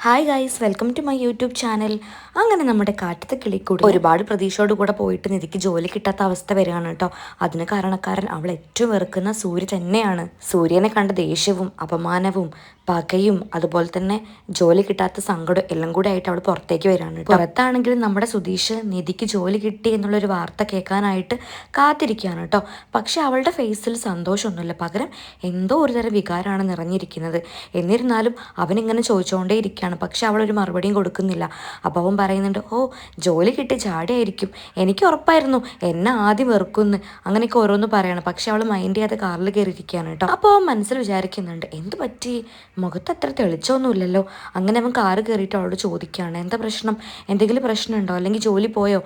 Hi guys, welcome to my YouTube channel. അങ്ങനെ നമ്മുടെ കാറ്റത്തെ കിളിക്കൂടി ഒരുപാട് പ്രതീക്ഷയോട് കൂടെ പോയിട്ട് നിധിക്ക് ജോലി കിട്ടാത്ത അവസ്ഥ വരികയാണ് കേട്ടോ. അതിന് കാരണക്കാരൻ അവൾ ഏറ്റവും വെറുക്കുന്ന സൂര്യ തന്നെയാണ്. സൂര്യനെ കണ്ട ദേഷ്യവും അപമാനവും പകയും അതുപോലെ തന്നെ ജോലി കിട്ടാത്ത സങ്കടം എല്ലാം കൂടി ആയിട്ട് അവൾ പുറത്തേക്ക് വരികയാണ്. പുറത്താണെങ്കിലും നമ്മുടെ സുധീഷ് നിധിക്ക് ജോലി കിട്ടി എന്നുള്ളൊരു വാർത്ത കേൾക്കാനായിട്ട് കാത്തിരിക്കുകയാണ് കേട്ടോ. പക്ഷെ അവളുടെ ഫേസിൽ സന്തോഷമൊന്നുമില്ല, പകരം എന്തോ ഒരു തരം വികാരമാണ് നിറഞ്ഞിരിക്കുന്നത്. എന്നിരുന്നാലും അവനിങ്ങനെ ചോദിച്ചുകൊണ്ടേ ഇരിക്കുകയാണ്. പക്ഷെ അവളൊരു മറുപടിയും കൊടുക്കുന്നില്ല. അപ്പോൾ അവൻ പറയുന്നുണ്ട്, ഓ ജോലി കിട്ടി ചാടിയായിരിക്കും, എനിക്ക് ഉറപ്പായിരുന്നു എന്നെ ആദ്യം വെറുക്കുന്നു, അങ്ങനെയൊക്കെ ഓരോന്ന് പറയണം. പക്ഷെ അവൾ മൈൻഡ് ചെയ്യാതെ കാറിൽ കയറിയിരിക്കുകയാണ് കേട്ടോ. അപ്പോൾ അവൻ മനസ്സിൽ വിചാരിക്കുന്നുണ്ട്, എന്ത് പറ്റി, മുഖത്ത് അത്ര തെളിച്ചൊന്നുമില്ലല്ലോ. അങ്ങനെ അവൻ കാറ് കയറിയിട്ട് അവളോട് ചോദിക്കുകയാണ്, എന്താ പ്രശ്നം, എന്തെങ്കിലും പ്രശ്നമുണ്ടോ, അല്ലെങ്കിൽ ജോലി പോയോ,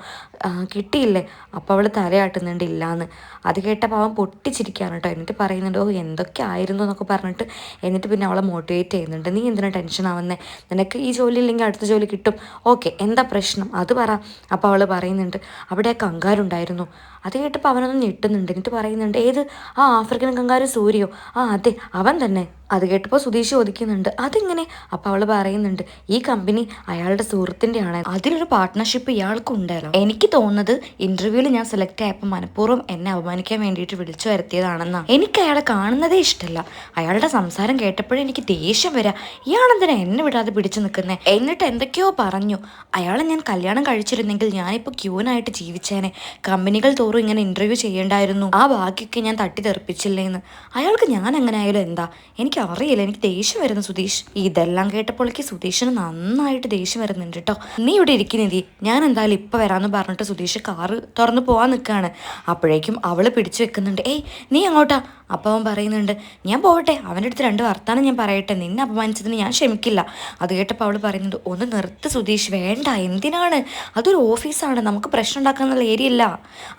കിട്ടിയില്ലേ? അപ്പോൾ അവൾ തലയാട്ടുന്നുണ്ട് ഇല്ലാന്ന്. അത് കേട്ടപ്പോൾ അവൻ പൊട്ടിച്ചിരിക്കുകയാണ് കേട്ടോ. എന്നിട്ട് പറയുന്നുണ്ട്, ഓ എന്തൊക്കെ ആയിരുന്നു എന്നൊക്കെ പറഞ്ഞിട്ട്. എന്നിട്ട് പിന്നെ അവളെ മോട്ടിവേറ്റ് ചെയ്യുന്നുണ്ട്, നീ എന്തിനാ ടെൻഷൻ ആവുന്നേ, നിനക്ക് ഈ ജോലി ഇല്ലെങ്കിൽ അടുത്ത ജോലി കിട്ടും, ഓക്കെ എന്താ പ്രശ്നം അത് പറ. അപ്പോൾ അവൾ പറയുന്നുണ്ട്, അവിടെ കങ്കാരുണ്ടായിരുന്നു. അത് കേട്ടപ്പോൾ അവനൊന്ന് ഞെട്ടുന്നുണ്ട്. എന്നിട്ട് പറയുന്നുണ്ട്, ഏത്, ആ ആഫ്രിക്കൻ കങ്കാരു സൂര്യോ, ആ അതെ അവൻ തന്നെ. അത് കേട്ടപ്പോൾ സുധീഷ് ചോദിക്കുന്നുണ്ട്, അതെങ്ങനെ? അപ്പോൾ അവൾ പറയുന്നുണ്ട്, ഈ കമ്പനി അയാളുടെ സുഹൃത്തിൻ്റെ ആണ്, അതിലൊരു പാർട്ട്ണർഷിപ്പ് ഇയാൾക്കും ഉണ്ടല്ലോ. എനിക്ക് തോന്നുന്നത് ഇന്റർവ്യൂവിൽ ഞാൻ സെലക്ട് ആയപ്പോൾ മനഃപൂർവ്വം എന്നെ അപമാനിക്കാൻ വേണ്ടിയിട്ട് വിളിച്ചു വരുത്തിയതാണെന്നാണ്. എനിക്ക് അയാളെ കാണുന്നതേ ഇഷ്ടമല്ല. അയാളുടെ സംസാരം കേട്ടപ്പോഴും എനിക്ക് ദേഷ്യം വരാം. ഇയാളെന്തിനാ എന്നെ വിടാതെ പിടിച്ചു നിൽക്കുന്നത്? എന്നിട്ട് എന്തൊക്കെയോ പറഞ്ഞു. അയാളെ ഞാൻ കല്യാണം കഴിച്ചിരുന്നെങ്കിൽ ഞാനിപ്പോൾ ക്യൂനായിട്ട് ജീവിച്ചേനെ. കമ്പനികൾ തോറും ഇങ്ങനെ ഇന്റർവ്യൂ ചെയ്യേണ്ടായിരുന്നു. ആ ബാക്കിയൊക്കെ ഞാൻ തട്ടി തെറിപ്പിച്ചില്ലേന്ന്. അയാൾക്ക് ഞാൻ എങ്ങനെ ആയാലും എന്താ, എനിക്ക് അറിയില്ല, എനിക്ക് ദേഷ്യം വരുന്നു സുധീഷ്. ഇതെല്ലാം കേട്ടപ്പോഴേക്ക് സുധീഷിന് നന്നായിട്ട് ദേഷ്യം വരുന്നുണ്ട് കേട്ടോ. നീ ഇവിടെ ഇരിക്കുന്നിതി, ഞാൻ എന്തായാലും ഇപ്പം വരാമെന്ന് പറഞ്ഞിട്ട് സുധീഷ് കാറ് തുറന്ന് പോകാൻ നിൽക്കുകയാണ്. അപ്പോഴേക്കും അവൾ പിടിച്ചു വെക്കുന്നുണ്ട്, ഏയ് നീ അങ്ങോട്ടാ. അപ്പോൾ അവൻ പറയുന്നുണ്ട്, ഞാൻ പോവട്ടെ, അവൻ്റെ അടുത്ത് രണ്ട് വർത്താനം ഞാൻ പറയട്ടെ, നിന്നെ അപമാനിച്ചതിന് ഞാൻ ക്ഷമിക്കില്ല. അത് കേട്ടപ്പോൾ അവൾ പറയുന്നുണ്ട്, ഒന്ന് നിർത്ത് സുധീഷ്, വേണ്ട, എന്തിനാണ്, അതൊരു ഓഫീസാണ്, നമുക്ക് പ്രശ്നം ഉണ്ടാക്കാനുള്ള ഏരിയ ഇല്ല,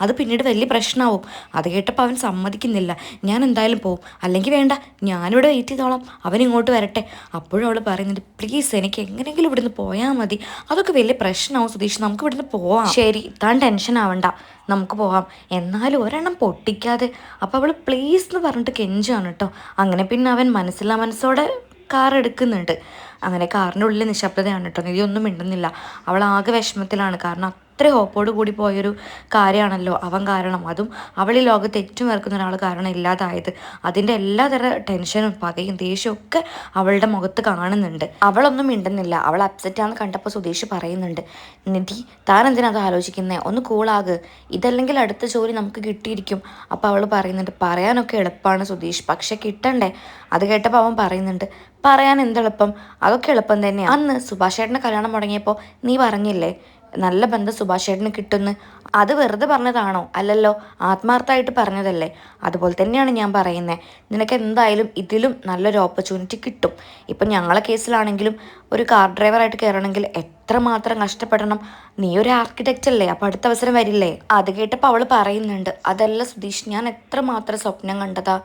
അത് പിന്നീട് വലിയ പ്രശ്നമാവും. അത് കേട്ടപ്പോൾ അവൻ സമ്മതിക്കുന്നില്ല, ഞാൻ എന്തായാലും പോവും, അല്ലെങ്കിൽ വേണ്ട ഞാനിവിടെ വെയിറ്റ് ചെയ്തോളാം, അവൻ ഇങ്ങോട്ട് വരട്ടെ. അപ്പോഴും അവൾ പറയുന്നുണ്ട്, പ്ലീസ് എനിക്ക് എങ്ങനെയെങ്കിലും ഇവിടുന്ന് പോയാൽ മതി, അതൊക്കെ വലിയ പ്രശ്നമാവും സുധീഷ്, നമുക്ക് ഇവിടുന്ന് പോവാം. ശരി, താൻ ടെൻഷൻ ആവണ്ട, നമുക്ക് പോവാം, എന്നാലും ഒരെണ്ണം പൊട്ടിക്കാതെ. അപ്പോൾ അവൾ പ്ലീസ് എന്ന് പറഞ്ഞിട്ട് കെഞ്ചാണ് കേട്ടോ. അങ്ങനെ പിന്നെ അവൻ മനസ്സോടെ കാർ എടുക്കുന്നുണ്ട്. അങ്ങനെ കാറിൻ്റെ ഉള്ളിൽ നിശബ്ദതയാണ് കേട്ടോ. നിധി ഒന്നും മിണ്ടുന്നില്ല. അവൾ ആകെ വിഷമത്തിലാണ്. കാരണം അത്ര ഹോപ്പോട് കൂടി പോയൊരു കാര്യമാണല്ലോ അവൻ കാരണം, അതും അവൾ ഈ ലോകത്ത് ഏറ്റവും വെറുക്കുന്ന ഒരാൾ കാരണം ഇല്ലാതായത്. അതിൻ്റെ എല്ലാതര ടെൻഷനും പകയും ദേഷ്യവും ഒക്കെ അവളുടെ മുഖത്ത് കാണുന്നുണ്ട്. അവളൊന്നും മിണ്ടുന്നില്ല. അവൾ അപ്സെറ്റാന്ന് കണ്ടപ്പോൾ സുധീഷ് പറയുന്നുണ്ട്, നിധി താൻ എന്തിനാ അത് ആലോചിക്കുന്നത്, ഒന്ന് കൂളാക്, ഇതല്ലെങ്കിൽ അടുത്ത ജോലി നമുക്ക് കിട്ടിയിരിക്കും. അപ്പോൾ അവൾ പറയുന്നുണ്ട്, പറയാനൊക്കെ എളുപ്പമാണ് സുധീഷ്, പക്ഷെ കിട്ടണ്ടേ. അത് കേട്ടപ്പോൾ അവൻ പറയുന്നുണ്ട്, പറയാൻ എന്തെളുപ്പം, അതൊക്കെ എളുപ്പം തന്നെയാണ്. അന്ന് സുഭാഷ് ചേട്ടൻ്റെ കല്യാണം മുടങ്ങിയപ്പോൾ നീ പറഞ്ഞില്ലേ നല്ല ബന്ധം സുഭാഷ് ചേട്ടന് കിട്ടുമെന്ന്, അത് വെറുതെ പറഞ്ഞതാണോ? അല്ലല്ലോ, ആത്മാർത്ഥമായിട്ട് പറഞ്ഞതല്ലേ. അതുപോലെ തന്നെയാണ് ഞാൻ പറയുന്നത്, നിനക്ക് എന്തായാലും ഇതിലും നല്ലൊരു ഓപ്പർച്യൂണിറ്റി കിട്ടും. ഇപ്പം ഞങ്ങളെ കേസിലാണെങ്കിലും ഒരു കാർ ഡ്രൈവറായിട്ട് കയറണമെങ്കിൽ എത്രമാത്രം കഷ്ടപ്പെടണം. നീ ഒരു ആർക്കിടെക്റ്റ് അല്ലേ, അപ്പോൾ അടുത്ത അവസരം വരില്ലേ. അത് കേട്ടപ്പോൾ അവൾ പറയുന്നുണ്ട്, അതല്ല സുധീഷ്, ഞാൻ എത്രമാത്രം സ്വപ്നം കണ്ടതാ,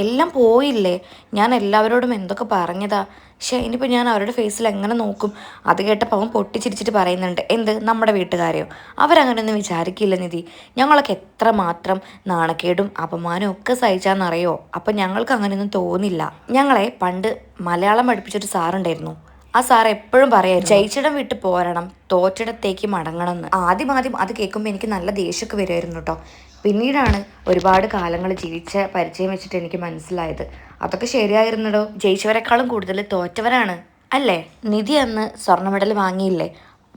എല്ലാം പോയില്ലേ. ഞാൻ എല്ലാവരോടും എന്തൊക്കെ പറഞ്ഞതാ, പക്ഷേ ഇനിയിപ്പോൾ ഞാൻ അവരുടെ ഫേസിൽ എങ്ങനെ നോക്കും. അത് കേട്ടപ്പോൾ അവൻ പൊട്ടിച്ചിരിച്ചിട്ട് പറയുന്നുണ്ട്, എന്ത്, നമ്മുടെ വീട്ടുകാരെയോ, അവരങ്ങനെയൊന്നും വിചാരിക്കില്ല നിധി, ഞങ്ങളൊക്കെ എത്രമാത്രം നാണക്കേടും അപമാനവും ഒക്കെ സഹിച്ചാന്നറിയോ. അപ്പം ഞങ്ങൾക്ക് അങ്ങനെയൊന്നും തോന്നില്ല. ഞങ്ങളെ പണ്ട് മലയാളം പഠിപ്പിച്ചൊരു സാറുണ്ടായിരുന്നു, ആ സാർ എപ്പോഴും പറയായിരുന്നു, ജയിച്ചിടം വിട്ട് പോരണം, തോറ്റിടത്തേക്ക് മടങ്ങണം എന്ന്. ആദ്യം അത് കേൾക്കുമ്പോൾ എനിക്ക് നല്ല ദേഷ്യമൊക്കെ വരുമായിരുന്നു കേട്ടോ. പിന്നീടാണ് ഒരുപാട് കാലങ്ങൾ ജീവിച്ച പരിചയം വെച്ചിട്ട് എനിക്ക് മനസ്സിലായത്, അതൊക്കെ ശരിയായിരുന്നടോ, ജയിച്ചവരെക്കാളും കൂടുതൽ തോറ്റവരാണ് അല്ലേ. നിധി അന്ന് സ്വർണ്ണ മെഡൽ വാങ്ങിയില്ലേ,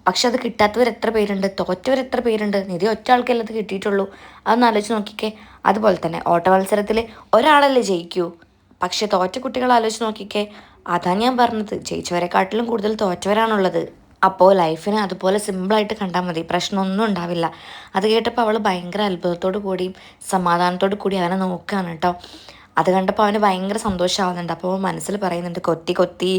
പക്ഷെ അത് കിട്ടാത്തവർ എത്ര പേരുണ്ട്, തോറ്റവർ എത്ര പേരുണ്ട്. നിധി ഒറ്റ ആൾക്കല്ലേ അത് കിട്ടിയിട്ടുള്ളൂ. അതൊന്ന് ആലോചിച്ച് നോക്കിക്കേ. അതുപോലെ തന്നെ ഓട്ട മത്സരത്തിൽ ഒരാളല്ലേ ജയിക്കൂ, പക്ഷെ തോറ്റ കുട്ടികൾ ആലോചിച്ച് നോക്കിക്കേ. അതാ ഞാൻ പറഞ്ഞത്, ജയിച്ചവരെക്കാട്ടിലും കൂടുതൽ തോറ്റവരാണുള്ളത്. അപ്പോൾ ലൈഫിനെ അതുപോലെ സിമ്പിളായിട്ട് കണ്ടാൽ മതി, പ്രശ്നമൊന്നും ഉണ്ടാവില്ല. അത് കേട്ടപ്പോൾ അവൾ ഭയങ്കര അത്ഭുതത്തോടു കൂടിയും സമാധാനത്തോടു കൂടി അവനെ നോക്കുകയാണ് കേട്ടോ. അത് കണ്ടപ്പോൾ അവന് ഭയങ്കര സന്തോഷമാവുന്നുണ്ട്. അപ്പോൾ മനസ്സിൽ പറയുന്നുണ്ട്, കൊത്തി കൊത്തി.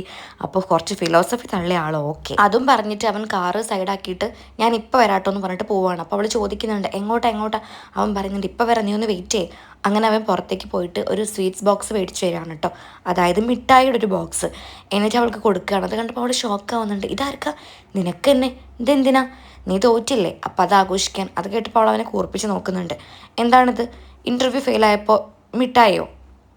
അപ്പോൾ കുറച്ച് ഫിലോസഫി തള്ളിയ ആളോ, ഓക്കെ. അതും പറഞ്ഞിട്ട് അവൻ കാറ് സൈഡാക്കിയിട്ട് ഞാൻ ഇപ്പോൾ വരാട്ടോ എന്ന് പറഞ്ഞിട്ട് പോവുകയാണ്. അപ്പോൾ അവൾ ചോദിക്കുന്നുണ്ട്, എങ്ങോട്ടാ. അവൻ പറയുന്നുണ്ട്, ഇപ്പോൾ വരാം, നീ ഒന്ന് വെയിറ്റ് ചെയ്യ്. അങ്ങനെ അവൻ പുറത്തേക്ക് പോയിട്ട് ഒരു സ്വീറ്റ്സ് ബോക്സ് മേടിച്ച് തരാണ് കേട്ടോ. അതായത് മിഠായിയുടെ ഒരു ബോക്സ്. എന്നിട്ട് അവൾക്ക് കൊടുക്കുകയാണ്. അത് കണ്ടപ്പോൾ അവൾ ഷോക്കാവുന്നുണ്ട്, ഇതാർക്കാ, നിനക്ക് തന്നെ, ഇതെന്തിനാ, നീ തോറ്റില്ലേ, അപ്പം അത് ആഘോഷിക്കാൻ. അത് കേട്ടപ്പോൾ അവൾ അവനെ കൂർപ്പിച്ച് നോക്കുന്നുണ്ട്. എന്താണിത്, ഇൻ്റർവ്യൂ ഫെയിലായപ്പോൾ മിഠായിയോ,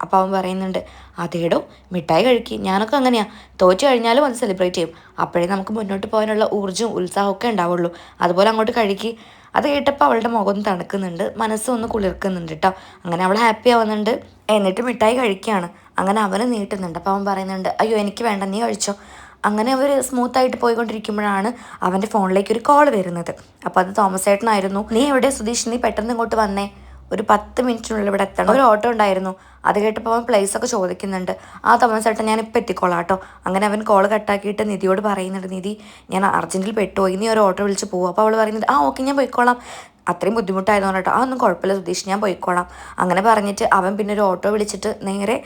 അപ്പോൾ അവൻ പറയുന്നുണ്ട്, അതേടോ മിഠായി കഴിക്കും, ഞാനൊക്കെ അങ്ങനെയാണ്, തോറ്റു കഴിഞ്ഞാലും അത് സെലിബ്രേറ്റ് ചെയ്യും, അപ്പോഴേ നമുക്ക് മുന്നോട്ട് പോകാനുള്ള ഊർജ്ജവും ഉത്സാഹമൊക്കെ ഉണ്ടാവുള്ളൂ, അതുപോലെ അങ്ങോട്ട് കഴിക്കുക. അത് കേട്ടപ്പോൾ അവളുടെ മുഖം തണുക്കുന്നുണ്ട്, മനസ്സൊന്ന് കുളിർക്കുന്നുണ്ട് കേട്ടോ. അങ്ങനെ അവൾ ഹാപ്പി ആവുന്നുണ്ട്. എന്നിട്ട് മിഠായി കഴിക്കുകയാണ്. അങ്ങനെ അവന് നീട്ടുന്നുണ്ട്. അപ്പോൾ അവൻ പറയുന്നുണ്ട്, അയ്യോ എനിക്ക് വേണ്ട, നീ കഴിച്ചോ. അങ്ങനെ അവർ സ്മൂത്തായിട്ട് പോയിക്കൊണ്ടിരിക്കുമ്പോഴാണ് അവൻ്റെ ഫോണിലേക്ക് ഒരു കോൾ വരുന്നത്. അപ്പോൾ അത് തോമസ് ഏട്ടനായിരുന്നു. നീ എവിടെ സുധീഷ്, നീ പെട്ടെന്ന് ഇങ്ങോട്ട് വന്നേ, ഒരു 10 മിനിറ്റിനുള്ളിൽ ഇവിടെ എത്തണം, ഒരു ഓട്ടോ ഉണ്ടായിരുന്നു. അത് കേട്ടപ്പോൾ അവൻ പ്ലേസ് ഒക്കെ ചോദിക്കുന്നുണ്ട്. ആ തോമസ് ഏട്ടൻ ഞാൻ ഇപ്പം എത്തിക്കോളാം കേട്ടോ. അങ്ങനെ അവൻ കോൾ കട്ടാക്കിയിട്ട് നിധിയോട് പറയുന്നുണ്ട്, നിധി ഞാൻ അർജൻറ്റിൽ പെട്ടുപോയി, നീ ഒരു ഓട്ടോ വിളിച്ച് പോകും. അപ്പോൾ അവൾ പറയുന്നത്, ആ ഓക്കെ ഞാൻ പോയിക്കോളാം, അത്രയും ബുദ്ധിമുട്ടായതുകൊണ്ട് കേട്ടോ. ആ ഒന്നും കുഴപ്പമില്ല സുധീഷ്, ഞാൻ പോയിക്കോളാം. അങ്ങനെ പറഞ്ഞിട്ട് അവൻ പിന്നെ ഒരു ഓട്ടോ വിളിച്ചിട്ട് നേരെ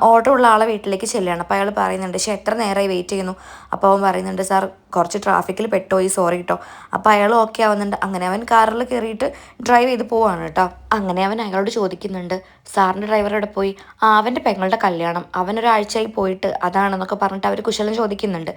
ഓട്ടോ ഉള്ള ആളെ വീട്ടിലേക്ക് ചെല്ലുകയാണ്. അപ്പോൾ അയാൾ പറയുന്നുണ്ട്, പക്ഷേ എത്ര നേരമായി വെയിറ്റ് ചെയ്യുന്നു. അപ്പോൾ അവൻ പറയുന്നുണ്ട്, സാർ കുറച്ച് ട്രാഫിക്കിൽ പെട്ടുപോയി, സോറി കേട്ടോ. അപ്പോൾ അയാൾ ഓക്കെ ആവുന്നുണ്ട്. അങ്ങനെ അവൻ കാറിൽ കയറിയിട്ട് ഡ്രൈവ് ചെയ്ത് പോവാണ് കേട്ടോ. അങ്ങനെ അവൻ അയാളോട് ചോദിക്കുന്നുണ്ട്, സാറിൻ്റെ ഡ്രൈവർ എവിടെ പോയി? അവൻ്റെ പെങ്ങളുടെ കല്യാണം, അവനൊരാഴ്ചയായി പോയിട്ട്, അതാണെന്നൊക്കെ പറഞ്ഞിട്ട് അവർ കുശലം ചോദിക്കുന്നുണ്ട്.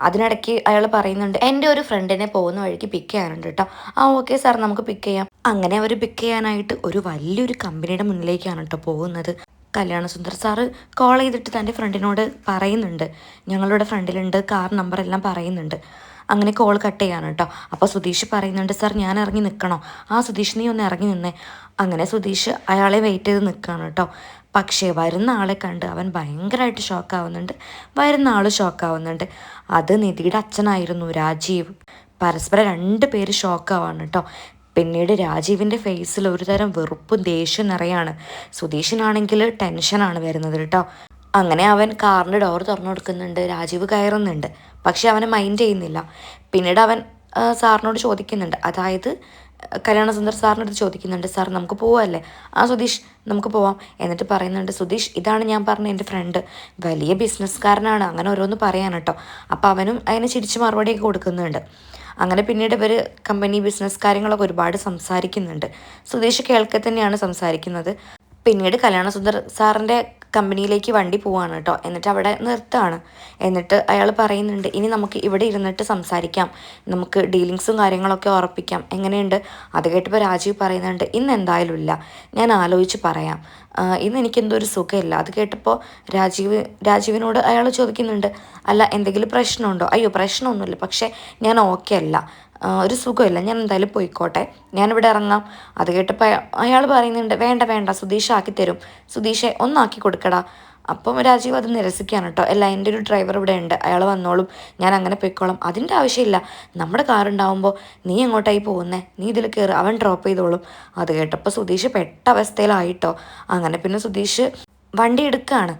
അതിനിടയ്ക്ക് അയാൾ പറയുന്നുണ്ട്, എൻ്റെ ഒരു ഫ്രണ്ടിനെ പോകുന്ന വഴിക്ക് പിക്ക് ചെയ്യാനുണ്ട് കേട്ടോ. ആ ഓക്കെ സാർ, നമുക്ക് പിക്ക് ചെയ്യാം. അങ്ങനെ അവർ പിക്ക് ചെയ്യാനായിട്ട് ഒരു വലിയൊരു കമ്പനിയുടെ മുന്നിലേക്കാണ് കേട്ടോ പോകുന്നത്. കല്യാണസുന്ദർ സാറ് കോൾ ചെയ്തിട്ട് തൻ്റെ ഫ്രണ്ടിനോട് പറയുന്നുണ്ട്, ഞങ്ങളുടെ ഫ്രണ്ടിലുണ്ട്, കാർ നമ്പർ എല്ലാം പറയുന്നുണ്ട്. അങ്ങനെ കോൾ കട്ട് ചെയ്യാണ് കേട്ടോ. അപ്പോൾ സുധീഷ് പറയുന്നുണ്ട്, സാർ ഞാൻ ഇറങ്ങി നിൽക്കണോ? ആ സുധീഷ് നീ ഒന്ന് ഇറങ്ങി നിന്നേ. അങ്ങനെ സുധീഷ് അയാളെ വെയിറ്റ് ചെയ്ത് നിൽക്കുകയാണ് കേട്ടോ. പക്ഷേ വരുന്ന ആളെ കണ്ട് അവൻ ഭയങ്കരമായിട്ട് ഷോക്കാവുന്നുണ്ട്. വരുന്ന ആൾ ഷോക്കാവുന്നുണ്ട്. അത് നിധിയുടെ അച്ഛനായിരുന്നു, രാജീവ്. പരസ്പരം 2 പേര് ഷോക്കാവാണ് കേട്ടോ. പിന്നീട് രാജീവിൻ്റെ ഫേസിൽ ഒരു തരം വെറുപ്പും ദേഷ്യം നിറയാണ്. സുധീഷിനാണെങ്കിൽ ടെൻഷനാണ് വരുന്നത് കേട്ടോ. അങ്ങനെ അവൻ കാറിൻ്റെ ഡോർ തുറന്നു കൊടുക്കുന്നുണ്ട്. രാജീവ് കയറുന്നുണ്ട്, പക്ഷെ അവനെ മൈൻഡ് ചെയ്യുന്നില്ല. പിന്നീട് അവൻ സാറിനോട് ചോദിക്കുന്നുണ്ട്, അതായത് കല്യാണസുന്ദർ സാറിനടുത്ത് ചോദിക്കുന്നുണ്ട്, സാർ നമുക്ക് പോവാമല്ലേ? ആ സുധീഷ് നമുക്ക് പോവാം. എന്നിട്ട് പറയുന്നുണ്ട്, സുധീഷ് ഇതാണ് ഞാൻ പറഞ്ഞ എൻ്റെ ഫ്രണ്ട്, വലിയ ബിസിനസ്സുകാരനാണ്, അങ്ങനെ ഓരോന്ന് പറയാൻ കേട്ടോ. അപ്പോൾ അവനും അതിനെ ചിരിച്ച് മറുപടിയൊക്കെ കൊടുക്കുന്നുണ്ട്. അങ്ങനെ പിന്നീട് ഇവർ കമ്പനി ബിസിനസ് കാര്യങ്ങളൊക്കെ ഒരുപാട് സംസാരിക്കുന്നുണ്ട്. സുധീഷ് കേൾക്കെ തന്നെയാണ് സംസാരിക്കുന്നത്. പിന്നീട് കല്യാണസുന്ദർ സാറിൻ്റെ കമ്പനിയിലേക്ക് വണ്ടി പോവാണ് കേട്ടോ. എന്നിട്ട് അവിടെ നിർത്തുകയാണ്. എന്നിട്ട് അയാൾ പറയുന്നുണ്ട്, ഇനി നമുക്ക് ഇവിടെ ഇരുന്നിട്ട് സംസാരിക്കാം, നമുക്ക് ഡീലിങ്സും കാര്യങ്ങളൊക്കെ ഉറപ്പിക്കാം, എങ്ങനെയുണ്ട്? അത് കേട്ടപ്പോൾ രാജീവ് പറയുന്നുണ്ട്, ഇന്ന് എന്തായാലും ഇല്ല, ഞാൻ ആലോചിച്ച് പറയാം, ഇന്ന് എനിക്കെന്തോ ഒരു സുഖമില്ല. അത് കേട്ടപ്പോൾ രാജീവിനോട് അയാൾ ചോദിക്കുന്നുണ്ട്, അല്ല എന്തെങ്കിലും പ്രശ്നമുണ്ടോ? അയ്യോ പ്രശ്നമൊന്നുമില്ല, പക്ഷേ ഞാൻ ഓക്കെ അല്ല, ഒരു സുഖമില്ല, ഞാൻ എന്തായാലും പോയിക്കോട്ടെ, ഞാനിവിടെ ഇറങ്ങാം. അത് കേട്ടപ്പോൾ അയാൾ പറയുന്നുണ്ട്, വേണ്ട വേണ്ട, സുധീഷ് ആക്കി തരും, സുധീഷെ ഒന്നാക്കി കൊടുക്കടാ. അപ്പം രാജീവ് അത് നിരസിക്കുകയാണ് കേട്ടോ. അല്ല എൻ്റെ ഒരു ഡ്രൈവർ ഇവിടെ ഉണ്ട്, അയാൾ വന്നോളും, ഞാൻ അങ്ങനെ പോയിക്കോളാം, അതിൻ്റെ ആവശ്യമില്ല, നമ്മുടെ കാറുണ്ടാവുമ്പോൾ നീ എങ്ങോട്ടായി പോകുന്നേ, നീ ഇതിൽ കയറി, അവൻ ഡ്രോപ്പ് ചെയ്തോളും. അത് കേട്ടപ്പോൾ സുധീഷ് പെട്ട അവസ്ഥയിലായിട്ടോ. അങ്ങനെ പിന്നെ സുധീഷ് വണ്ടി എടുക്കുകയാണ്.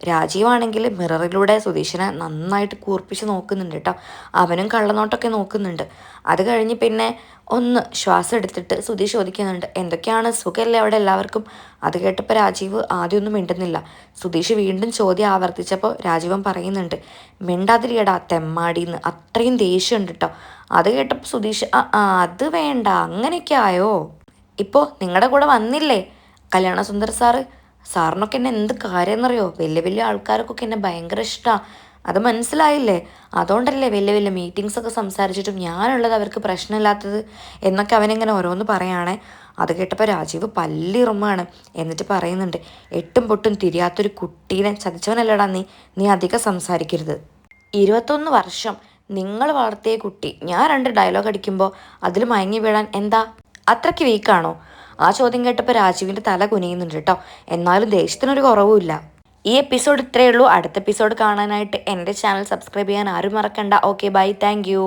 രാജീവാണെങ്കിൽ മിററിലൂടെ സുധീഷിനെ നന്നായിട്ട് കൂർപ്പിച്ച് നോക്കുന്നുണ്ട് കേട്ടോ. അവനും കള്ളനോട്ടൊക്കെ നോക്കുന്നുണ്ട്. അത് കഴിഞ്ഞ് പിന്നെ ഒന്ന് ശ്വാസം എടുത്തിട്ട് സുധീഷ് ചോദിക്കുന്നുണ്ട്, എന്തൊക്കെയാണ്, സുഖമല്ലേ അവിടെ എല്ലാവർക്കും? അത് കേട്ടപ്പോൾ രാജീവ് ആദ്യമൊന്നും മിണ്ടുന്നില്ല. സുധീഷ് വീണ്ടും ചോദ്യം ആവർത്തിച്ചപ്പോൾ രാജീവൻ പറയുന്നുണ്ട്, മിണ്ടാതിരിയടാ തെമ്മാടിന്ന്, അത്രയും ദേഷ്യമുണ്ട് കേട്ടോ. അത് കേട്ടപ്പോൾ സുധീഷ്, അത് വേണ്ട, അങ്ങനെയൊക്കെ ആയോ? ഇപ്പോൾ നിങ്ങളുടെ കൂടെ വന്നില്ലേ കല്യാണസുന്ദർ സാറ്? സാറിനൊക്കെ എന്നെ എന്ത് കാര്യം എന്നറിയോ, വലിയ വലിയ ആൾക്കാർക്കൊക്കെ എന്നെ ഭയങ്കര ഇഷ്ടമാണ്, അത് മനസ്സിലായില്ലേ? അതുകൊണ്ടല്ലേ വലിയ വലിയ മീറ്റിങ്സൊക്കെ സംസാരിച്ചിട്ടും ഞാനുള്ളത് അവർക്ക് പ്രശ്നമില്ലാത്തത് എന്നൊക്കെ അവനിങ്ങനെ ഓരോന്ന് പറയുകയാണേ. അത് കേട്ടപ്പോൾ രാജീവ് പല്ലിറുമ്മാണ്. എന്നിട്ട് പറയുന്നുണ്ട്, എട്ടും പൊട്ടും തിരിയാത്തൊരു കുട്ടീനെ ചതിച്ചവനല്ലടാ നീ അധികം സംസാരിക്കരുത്. 21 വർഷം നിങ്ങൾ വളർത്തിയ കുട്ടി ഞാൻ 2 ഡയലോഗ് അടിക്കുമ്പോൾ അതിൽ മയങ്ങി വീഴാൻ എന്താ അത്രയ്ക്ക് വീക്കാണോ? ആ ചോദ്യം കേട്ടപ്പോൾ രാജീവിൻ്റെ തല കുനിയുന്നുണ്ട് കേട്ടോ. എന്നാലും ദേഷ്യത്തിനൊരു കുറവുമില്ല. ഈ എപ്പിസോഡ് ഇത്രയേ ഉള്ളൂ. അടുത്ത എപ്പിസോഡ് കാണാനായിട്ട് എൻ്റെ ചാനൽ സബ്സ്ക്രൈബ് ചെയ്യാൻ ആരും മറക്കണ്ട. Okay bye, thank you.